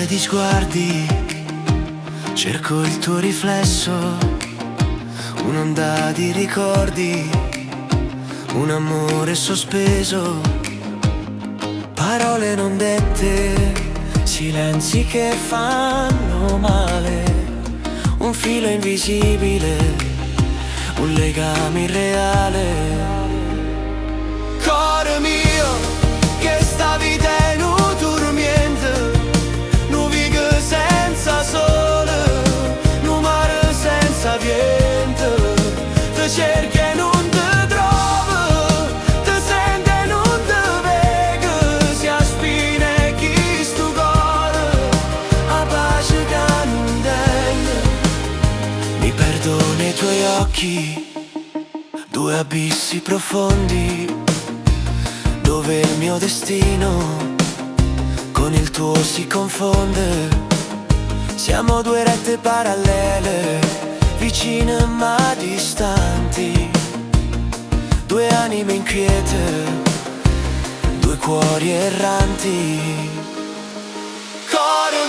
mare di sguardi, cerco il tuo riflesso, un'onda di ricordi, un amore sospeso, parole non dette, silenzi che fanno male, un filo invisibile, un legame irreale. Cuore mio, che sta vita è nu dormiente, nu vighe senza sole, nu mare senza vento, te cerchi e non te trovo, te senti e non te vedo, si aspina chi sto cuore, a pace che non tengo. Mi perdo nei tuoi occhi, due abissi profondi, dove il mio destino con il tuo si confonde. Siamo due rette parallele, vicine ma distanti, due anime inquiete, due cuori erranti. Cuore